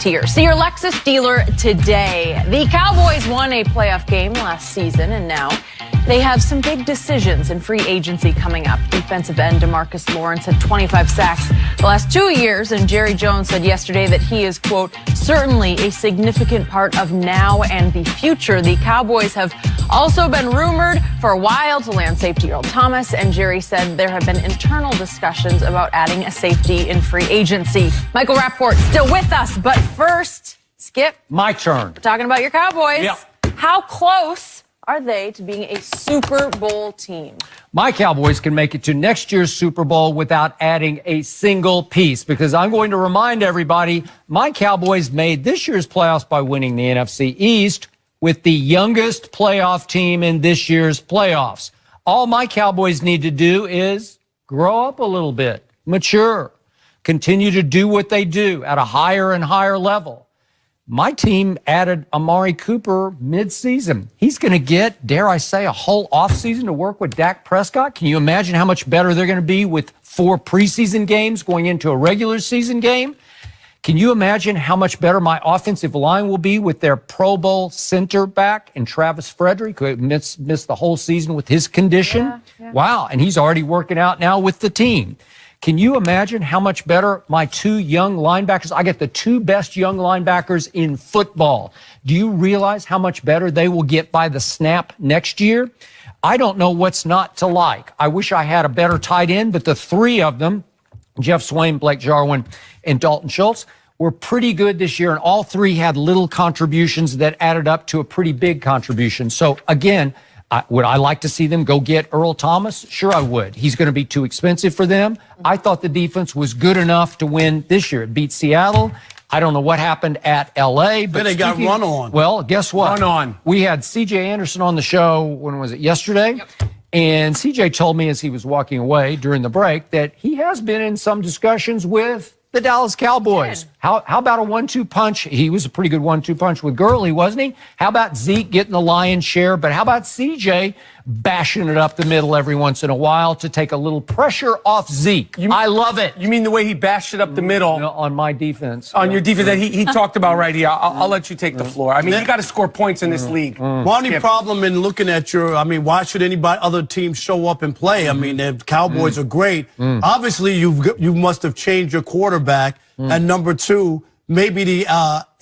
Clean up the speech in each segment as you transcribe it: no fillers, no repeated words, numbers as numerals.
See your Lexus dealer today. The Cowboys won a playoff game last season, and now they have some big decisions in free agency coming up. Defensive end DeMarcus Lawrence had 25 sacks the last 2 years, and Jerry Jones said yesterday that he is, quote, certainly a significant part of now and the future. The Cowboys have also been rumored for a while to land safety Earl Thomas, and Jerry said there have been internal discussions about adding a safety in free agency. Michael Rappaport still with us, but first, Skip. My turn. We're talking about your Cowboys. Yep. How close are they to being a Super Bowl team? My Cowboys can make it to next year's Super Bowl without adding a single piece, because I'm going to remind everybody, my Cowboys made this year's playoffs by winning the NFC East with the youngest playoff team in this year's playoffs. All my Cowboys need to do is grow up a little bit, mature, continue to do what they do at a higher and higher level. My team added Amari Cooper midseason. He's going to get, dare I say, a whole offseason to work with Dak Prescott. Can you imagine how much better they're going to be with 4 preseason games going into a regular season game? Can you imagine how much better my offensive line will be with their Pro Bowl center back and Travis Frederick, who missed the whole season with his condition? Yeah. Wow, and he's already working out now with the team. Can you imagine how much better my 2 young linebackers? I get the 2 best young linebackers in football. Do you realize how much better they will get by the snap next year? I don't know what's not to like. I wish I had a better tight end, but the 3 of them, Jeff Swain, Blake Jarwin, and Dalton Schultz, were pretty good this year, and all 3 had little contributions that added up to a pretty big contribution. So, again, would I like to see them go get Earl Thomas? Sure, I would. He's going to be too expensive for them. I thought the defense was good enough to win this year. It beat Seattle. I don't know what happened at L.A. But they got run on. Well, guess what? Run on. We had C.J. Anderson on the show, when was it, yesterday? Yep. And C.J. told me as he was walking away during the break that he has been in some discussions with the Dallas Cowboys. How about a 1-2 punch? He was a pretty good 1-2 punch with Gurley, wasn't he? How about Zeke getting the lion's share? But how about CJ bashing it up the middle every once in a while to take a little pressure off Zeke? I love it. You mean the way he bashed it up the middle? No, on my defense. On your defense that he talked about right here. I'll let you take the floor. I mean, you got to score points in this league. One problem in looking at why should anybody, other teams show up and play? I mean, the Cowboys are great. Obviously, you must have changed your quarterback. And number 2, maybe the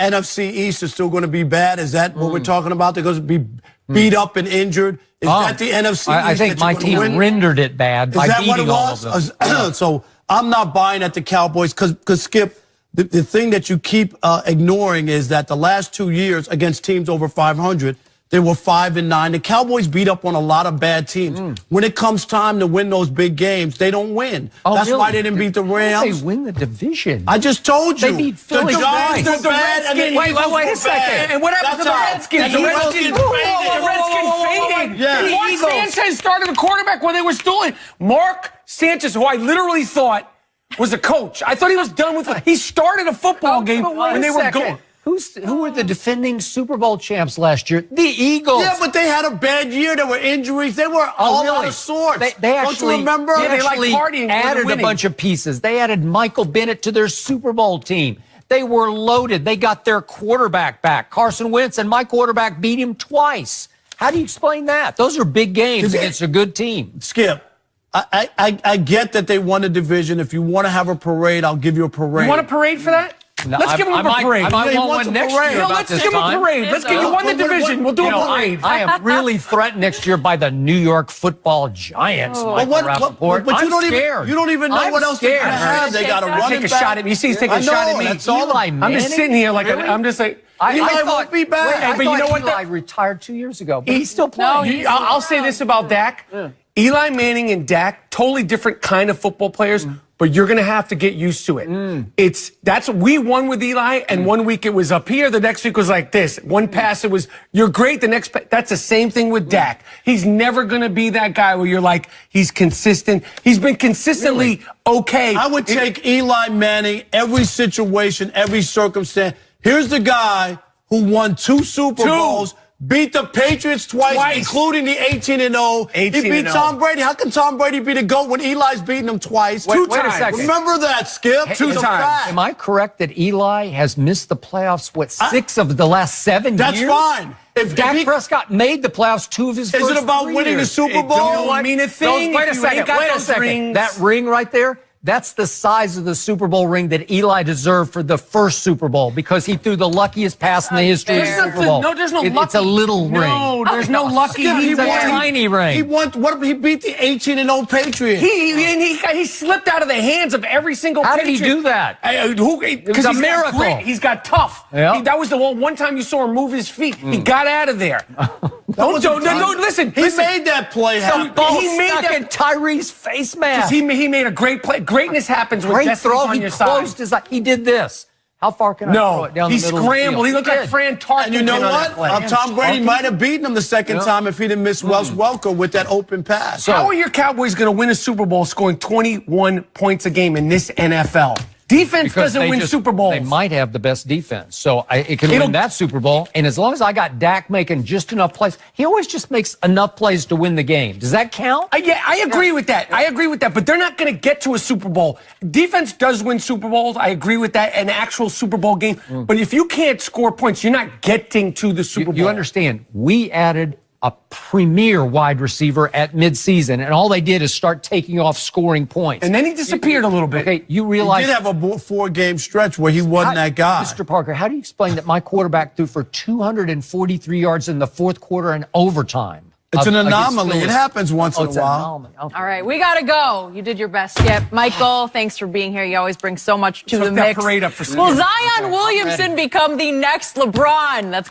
NFC East is still going to be bad. Is that what we're talking about? They're going to be beat up and injured. Is that the NFC East? I think my team rendered it bad by beating all of them. So I'm not buying at the Cowboys because Skip, the thing that you keep ignoring is that the last 2 years against teams over 500, they were 5-9. The Cowboys beat up on a lot of bad teams. When it comes time to win those big games, they don't win. That's why they didn't beat the Rams. They win the division. I just told you. They beat Philly. The Giants are bad. Redskins. Wait a second. And what happened to the Redskins? The Redskins faded. Yeah. Mark Sanchez started the quarterback when they were still in. Mark Sanchez, who I literally thought was a coach. I thought he was done with it. He started a football game when they were going. Who were the defending Super Bowl champs last year? The Eagles. Yeah, but they had a bad year. There were injuries. They were all out of sorts. They actually, don't you remember? They actually added a bunch of pieces. They added Michael Bennett to their Super Bowl team. They were loaded. They got their quarterback back, Carson Wentz, and my quarterback beat him twice. How do you explain that? Those are big games against a good team. Skip, I get that they won the division. If you want to have a parade, I'll give you a parade. You want a parade for that? No, let's give him a parade. I might want one next year. No, let's give him a parade. Let's give you won the division. We'll do a parade. I am really threatened next year by the New York Football Giants. But you don't even know what else they have. They got to run take a shot at me. You see, he's taking a shot at me. That's all. I'm just sitting here like I'm just like. Eli won't be back. But you know what? Eli retired 2 years ago, but he's still playing. I'll say this about Dak. Eli Manning and Dak, totally different kind of football players. But you're going to have to get used to it. We won with Eli, and 1 week it was up here. The next week was like this. One pass, it was, you're great. That's the same thing with Dak. He's never going to be that guy where you're like, he's consistent. He's been consistently okay. I would take Eli Manning, every situation, every circumstance. Here's the guy who won 2 Super Bowls, beat the Patriots twice. Including the 18-0. He beat Tom Brady. How can Tom Brady be the GOAT when Eli's beaten him twice? Wait a second. Remember that, Skip? Hey, 2 times. Am I correct that Eli has missed the playoffs, 6 of the last 7 years? That's fine. If Dak Prescott made the playoffs 2 of his first 3 years. Is it about winning the Super Bowl? Don't mean a thing. Wait a second. That ring right there, that's the size of the Super Bowl ring that Eli deserved for the first Super Bowl because he threw the luckiest pass in the history of the Super Bowl. No, there's no lucky. It's a little ring. No, there's no lucky. It's a tiny ring. He beat the 18-0 Patriots. He slipped out of the hands of every single How Patriot. did he do that? It was a miracle. He's got tough. Yeah. That was the one time you saw him move his feet. He got out of there. Listen. He made that play happen. He made that Tyree's face mask. He made a great play. Greatness happens when destiny's on your side. His eye. He did this. How far can I throw it down the middle? He scrambled. He looked like Fran Tarkenton. And you know what? Tom Brady might have beaten him the second time if he didn't miss Wes Welker with that open pass. How are your Cowboys going to win a Super Bowl scoring 21 points a game in this NFL? Defense doesn't win Super Bowls. They might have the best defense, so it can win that Super Bowl. And as long as I got Dak making just enough plays, he always just makes enough plays to win the game. Does that count? Yeah, I agree with that. I agree with that. But they're not going to get to a Super Bowl. Defense does win Super Bowls. I agree with that. An actual Super Bowl game. But if you can't score points, you're not getting to the Super Bowl. You understand? We added a premier wide receiver at midseason, and all they did is start taking off scoring points. And then he disappeared a little bit. Okay, you realize... He did have a 4-game stretch where he wasn't that guy. Mr. Parker, how do you explain that my quarterback threw for 243 yards in the fourth quarter and overtime? It's an anomaly. It happens once in a while. All right, we got to go. You did your best, Skip. Michael, thanks for being here. You always bring so much to the mix. Parade up for Will Zion Williamson become the next LeBron? That's